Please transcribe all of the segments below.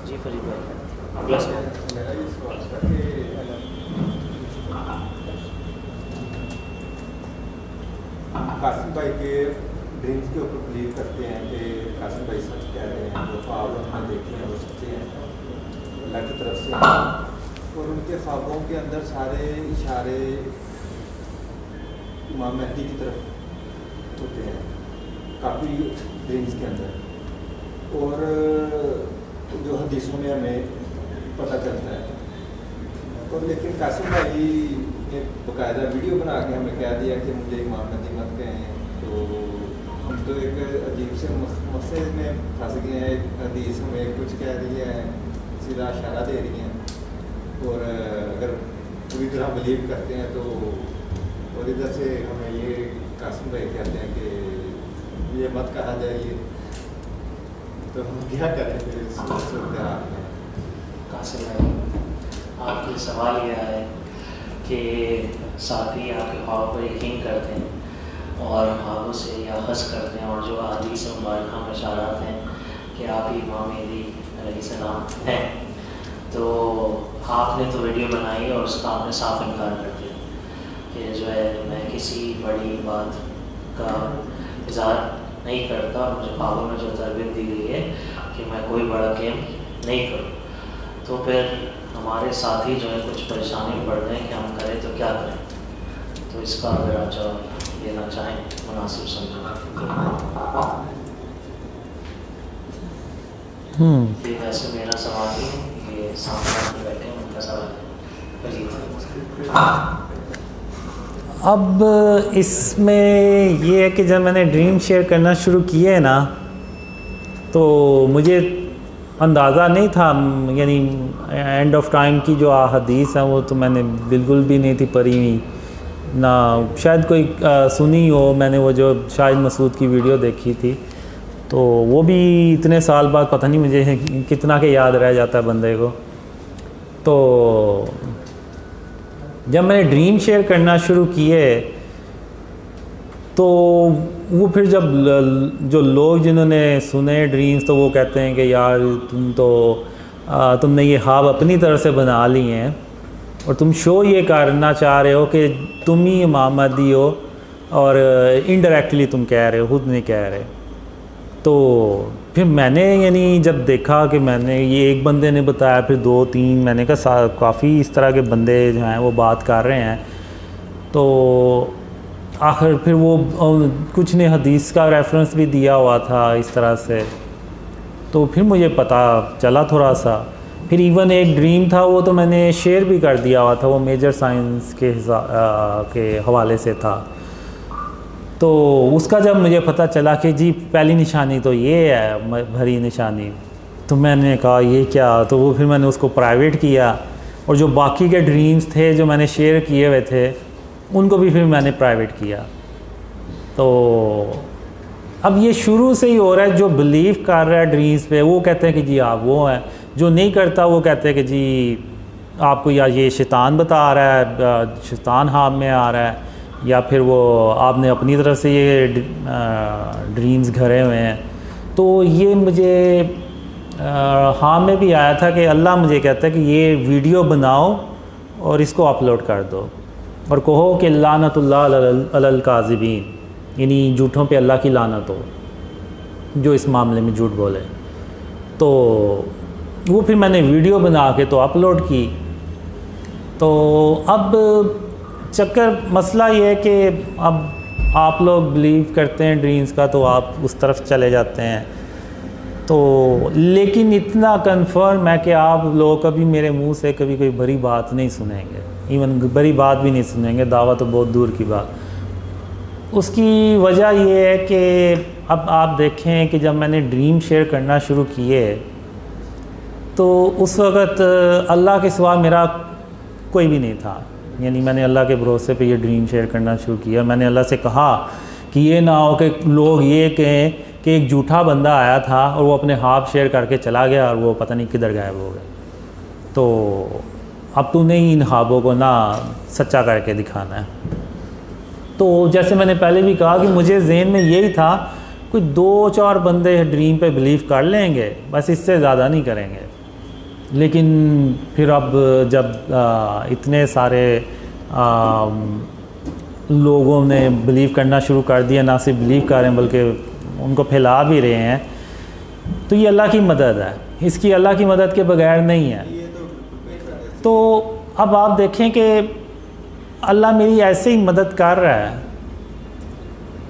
जी फरीद भाई प्लस मेरा ये सवाल था कि कासिम भाई के ड्रीम्स के ऊपर बिलीव करते हैं कि कासिम भाई सच कह रहे हैं, जो ख्वाब उन्होंने देखे हैं वो सच्चे हैं, अल्लाह की तरफ से हैं। और उनके ख्वाबों के अंदर सारे इशारे इमाम मेहदी की तरफ होते हैं काफ़ी ड्रीम्स के अंदर, और जो हदीसों में हमें पता चलता है। और लेकिन कासिम भाई ने बाकायदा वीडियो बना के हमें कह दिया कि मुझे इमाम मेहदी मत कहें, तो हम तो एक अजीब से मसले में फंस गए हैं। एक हदीस हमें कुछ कह रही है, सीधा इशारा दे रही हैं, और अगर पूरी तरह बिलीव करते हैं तो, और इधर से हमें ये कासिम भाई कहते हैं कि ये मत कहा जाइए, तो हम क्या करें फिर इस सूरत हाल में? कासिम भाई, आपके सवाल यह है कि साथी आपके ख्वाब पर यकीन करते हैं और ख्वाबों से या हंस करते हैं, और जो हदीस मुबारका में इशारात हैं कि आप ही इमाम मेहदी अलैहिस्सलाम हैं, तो आपने तो वीडियो बनाई और उसका आपने साफ इनकार कर दिया कि जो है मैं किसी बड़ी बात का इज़हार नहीं करता, और मुझे ख्वाबों में जो तरबियत दी गई है कि मैं कोई बड़ा गेम नहीं करूँ। तो फिर हमारे साथी जो है कुछ परेशानी में पड़ रहे हैं कि हम करें तो क्या करें, तो इसका अगर आप जवाब देना चाहें मुनासिब समझूंगा। ये वैसे मेरा सवाल ही है, ये सामने बैठे हैं उनका सवाल है। अब इसमें ये है कि जब मैंने ड्रीम शेयर करना शुरू किए ना, तो मुझे अंदाज़ा नहीं था, यानी एंड ऑफ टाइम की जो हदीस है वो तो मैंने बिल्कुल भी नहीं थी पढ़ी हुई ना, शायद कोई सुनी हो। मैंने वो जो शाहिद मसूद की वीडियो देखी थी, तो वो भी इतने साल बाद पता नहीं मुझे कितना के याद रह जाता है बंदे को। तो जब मैंने ड्रीम शेयर करना शुरू किए, तो वो फिर जब जो लोग जिन्होंने सुने ड्रीम्स, तो वो कहते हैं कि यार तुमने ये ख्वाब अपनी तरह से बना लिए हैं, और तुम शो ये करना चाह रहे हो कि तुम ही इमाम मेहदी हो, और इनडायरेक्टली तुम कह रहे हो, खुद नहीं कह रहे। तो फिर मैंने यानी जब देखा कि मैंने ये एक बंदे ने बताया, फिर 2-3 मैंने कहा काफ़ी इस तरह के बंदे जो हैं वो बात कर रहे हैं, तो आखिर फिर वो कुछ ने हदीस का रेफरेंस भी दिया हुआ था इस तरह से, तो फिर मुझे पता चला थोड़ा सा। फिर इवन एक ड्रीम था, वो तो मैंने शेयर भी कर दिया हुआ था, वो मेजर साइंस के हवाले से था। तो उसका जब मुझे पता चला कि जी पहली निशानी तो ये है भरी निशानी, तो मैंने कहा ये क्या, तो वो फिर मैंने उसको प्राइवेट किया, और जो बाकी के ड्रीम्स थे जो मैंने शेयर किए हुए थे उनको भी फिर मैंने प्राइवेट किया। तो अब ये शुरू से ही हो रहा है, जो बिलीव कर रहा है ड्रीम्स पे वो कहते हैं कि जी आप वो हैं, जो नहीं करता वो कहते हैं कि जी आपको या ये शैतान बता रहा है, शैतान हाथ में आ रहा है, या फिर वो आपने अपनी तरफ से ये ड्रीम्स घरे हुए हैं। तो ये मुझे हाँ में भी आया था कि अल्लाह मुझे कहता है कि ये वीडियो बनाओ और इसको अपलोड कर दो, और कहो कि लानतुल्लाह अलल काज़िबीन, यानी झूठों पे अल्लाह की लानत हो जो इस मामले में झूठ बोले। तो वो फिर मैंने वीडियो बना के तो अपलोड की। तो अब चक्कर मसला ये है कि अब आप लोग बिलीव करते हैं ड्रीम्स का, तो आप उस तरफ चले जाते हैं। तो लेकिन इतना कंफर्म है कि आप लोग कभी मेरे मुंह से कभी कोई बड़ी बात नहीं सुनेंगे, इवन बड़ी बात भी नहीं सुनेंगे, दावा तो बहुत दूर की बात। उसकी वजह ये है कि अब आप देखें कि जब मैंने ड्रीम शेयर करना शुरू किए, तो उस वक़्त अल्लाह के सिवा मेरा कोई भी नहीं था, यानी मैंने अल्लाह के भरोसे पे ये ड्रीम शेयर करना शुरू किया। मैंने अल्लाह से कहा कि ये ना हो कि लोग ये कहें कि एक झूठा बंदा आया था और वो अपने ख्वाब शेयर करके चला गया और वो पता नहीं किधर गायब हो गया। तो अब तूने ही इन ख्वाबों को ना सच्चा करके दिखाना है। तो जैसे मैंने पहले भी कहा कि मुझे ज़हन में यही था, कोई 2-4 बंदे ड्रीम पे बिलीव कर लेंगे, बस इससे ज़्यादा नहीं करेंगे। लेकिन फिर अब जब इतने सारे लोगों ने बिलीव करना शुरू कर दिया, ना सिर्फ बिलीव कर रहे हैं बल्कि उनको फैला भी रहे हैं, तो ये अल्लाह की मदद है, इसकी अल्लाह की मदद के बगैर नहीं है। तो अब आप देखें कि अल्लाह मेरी ऐसे ही मदद कर रहा है,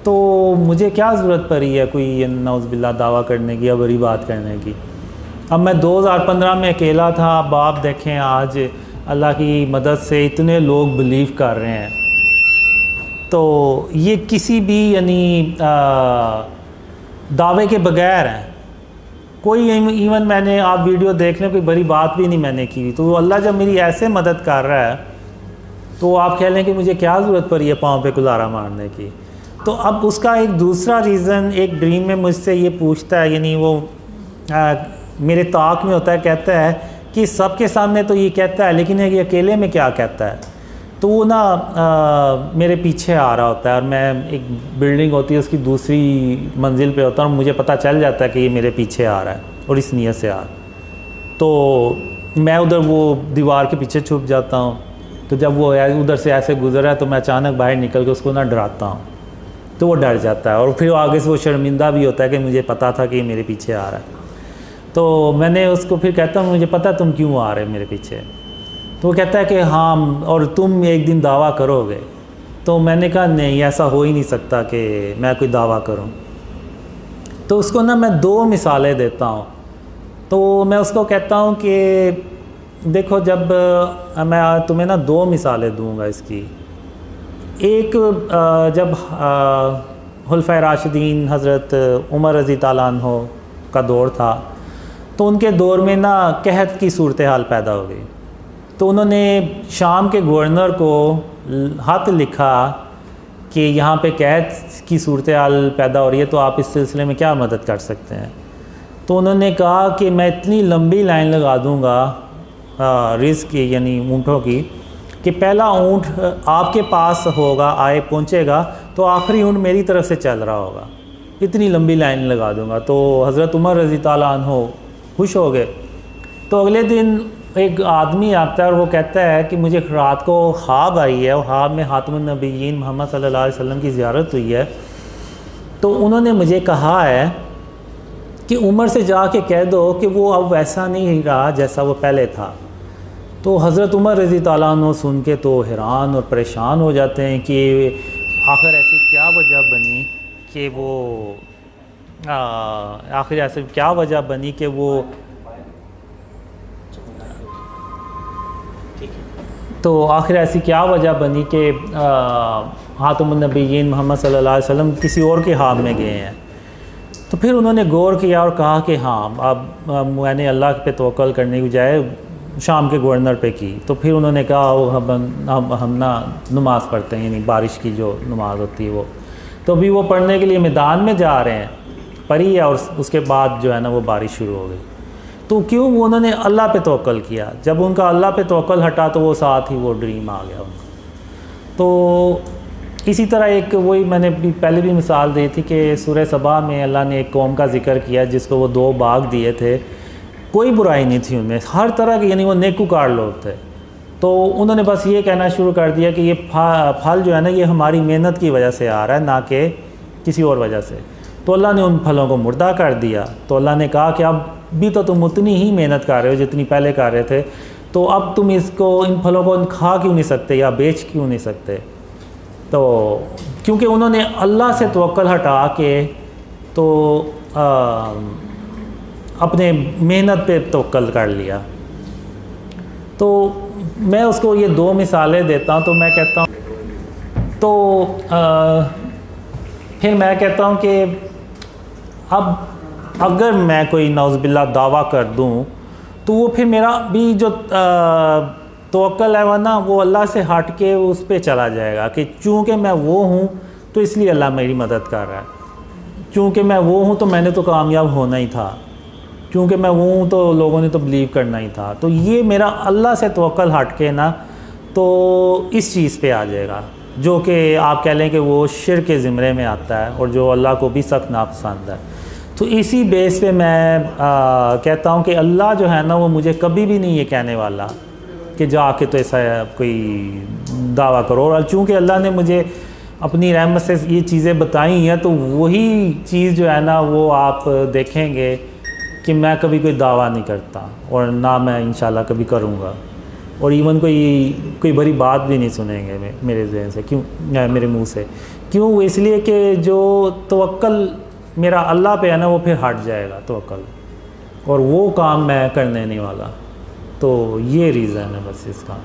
तो मुझे क्या ज़रूरत पड़ी है कोई नौज़बिल्ला दावा करने की या बड़ी बात करने की। अब मैं 2015 में अकेला था, अब आप देखें आज अल्लाह की मदद से इतने लोग बिलीव कर रहे हैं। तो ये किसी भी दावे के बगैर हैं, कोई इवन मैंने आप वीडियो देख लें कोई बड़ी बात भी नहीं मैंने की। तो अल्लाह जब मेरी ऐसे मदद कर रहा है तो आप कह लें कि मुझे क्या ज़रूरत पड़ी है पाँव पे कुल्हाड़ा मारने की। तो अब उसका एक दूसरा रीज़न, एक ड्रीम में मुझसे ये पूछता है, यानी वो मेरे ताक में होता है, कहता है कि सबके सामने तो ये कहता है लेकिन ये अकेले में क्या कहता है। तो वो ना मेरे पीछे आ रहा होता है और मैं, एक बिल्डिंग होती है उसकी दूसरी मंजिल पे होता है और मुझे पता चल जाता है कि ये मेरे पीछे आ रहा है और इस नीयत से आ रहा है। तो मैं उधर वो दीवार के पीछे छुप जाता हूँ। तो जब वो उधर से ऐसे गुजरा है तो मैं अचानक बाहर निकल के उसको ना डराता हूँ, तो वो डर जाता है और फिर आगे से वो शर्मिंदा भी होता है कि मुझे पता था कि ये मेरे पीछे आ रहा है। तो मैंने उसको फिर कहता हूँ मुझे पता तुम क्यों आ रहे मेरे पीछे। तो वो कहता है कि हाँ, और तुम एक दिन दावा करोगे। तो मैंने कहा नहीं, ऐसा हो ही नहीं सकता कि मैं कोई दावा करूं। तो उसको ना मैं 2 मिसालें देता हूं। तो मैं उसको कहता हूं कि देखो, जब मैं तुम्हें ना 2 मिसालें दूंगा इसकी। एक, जब खुलफाए राशिदीन हज़रत उमर रज़ी ताला अन्हो का दौर था, तो उनके दौर में ना कहत की सूरत हाल पैदा हो गई। तो उन्होंने शाम के गवर्नर को ख़त लिखा कि यहाँ पे कहत की सूरत हाल पैदा हो रही है, तो आप इस सिलसिले में क्या मदद कर सकते हैं। तो उन्होंने कहा कि मैं इतनी लंबी लाइन लगा दूँगा रिज़्क़ की, यानी ऊँटों की, कि पहला ऊँट आपके पास होगा, आए पहुँचेगा तो आखिरी ऊँट मेरी तरफ से चल रहा होगा, इतनी लंबी लाइन लगा दूँगा। तो हज़रत उमर रज़ी ताला अन्हो खुश हो गए। तो अगले दिन एक आदमी आता है और वो कहता है कि मुझे रात को ख्वाब आई है और ख्वाब में हातिमुन नबिय्यीन मोहम्मद सल्लल्लाहु अलैहि वसल्लम की ज़ियारत हुई है। तो उन्होंने मुझे कहा है कि उमर से जाके कह दो कि वो अब वैसा नहीं रहा जैसा वो पहले था। तो हज़रत उमर रज़ी ताला अन्हु सुन के तो हैरान और परेशान हो जाते हैं कि आखिर ऐसी क्या वजह बनी कि वो आखिर ऐसे क्या वजह बनी कि वो, तो आखिर ऐसी क्या वजह बनी कि हातिमुन नबिय्यीन मोहम्मद सल्लल्लाहु अलैहि वसल्लम किसी और के हाथ में गए हैं। तो फिर उन्होंने गौर किया और कहा कि हाँ, अब मैंने अल्लाह पे तवक्कल करने की बजाय शाम के गवर्नर पे की। तो फिर उन्होंने कहा हम ना नमाज़ पढ़ते हैं, यानी बारिश की जो नमाज़ होती है वो। तो अभी वो पढ़ने के लिए मैदान में जा रहे हैं, पढ़ी है और उसके बाद जो है ना वो बारिश शुरू हो गई। तो क्यों उन्होंने अल्लाह पे तवक्कल किया। जब उनका अल्लाह पे तवक्कल हटा तो वो साथ ही वो ड्रीम आ गया उनका। तो इसी तरह एक वही मैंने पहले भी मिसाल दी थी कि सूरह सबा में अल्लाह ने एक कौम का जिक्र किया जिसको वो 2 बाग दिए थे, कोई बुराई नहीं थी उनमें, हर तरह के, यानी वो नेकुकार लोग थे। तो उन्होंने बस ये कहना शुरू कर दिया कि ये फल जो है ना ये हमारी मेहनत की वजह से आ रहा है, ना कि किसी और वजह से। तो अल्लाह ने उन फलों को मुर्दा कर दिया। तो अल्लाह ने कहा कि अब भी तो तुम उतनी ही मेहनत कर रहे हो जितनी पहले कर रहे थे, तो अब तुम इसको, इन फलों को खा क्यों नहीं सकते या बेच क्यों नहीं सकते। तो क्योंकि उन्होंने अल्लाह से तवक्कल हटा के तो अपने मेहनत पे तवक्कल कर लिया। तो मैं उसको ये 2 मिसालें देता हूँ। तो मैं कहता हूँ, तो फिर मैं कहता हूँ कि अब अगर मैं कोई नौज़बिल्ला दावा कर दूँ तो वो फिर मेरा भी जो तवक्कल है वह ना वो अल्लाह से हट के उस पे चला जाएगा कि चूँकि मैं वो हूँ तो इसलिए अल्लाह मेरी मदद कर रहा है, चूँकि मैं वो हूँ तो मैंने तो कामयाब होना ही था, क्योंकि मैं वो हूँ तो लोगों ने तो बिलीव करना ही था। तो ये मेरा अल्लाह से तवक्कल हट के ना तो इस चीज़ पे आ जाएगा। जो कि आप कह लें कि वो शिर्क के ज़िमरे में आता है और जो अल्लाह को भी सख्त नापसंद है। तो इसी बेस पे मैं कहता हूँ कि अल्लाह जो है ना वो मुझे कभी भी नहीं ये कहने वाला कि जाके तो ऐसा कोई दावा करो। और चूँकि अल्लाह ने मुझे अपनी रहमत से ये चीज़ें बताई हैं तो वही चीज़ जो है ना वो आप देखेंगे कि मैं कभी कोई दावा नहीं करता और ना मैं इंशाल्लाह कभी करूँगा। और इवन कोई बड़ी बात भी नहीं सुनेंगे मेरे ज़हन से, क्यों, मेरे मुंह से। क्यों? इसलिए कि जो तवक्कल मेरा अल्लाह पे है ना वो फिर हट जाएगा तवक्कल, और वो काम मैं करने नहीं वाला। तो ये रीज़न है बस इसका।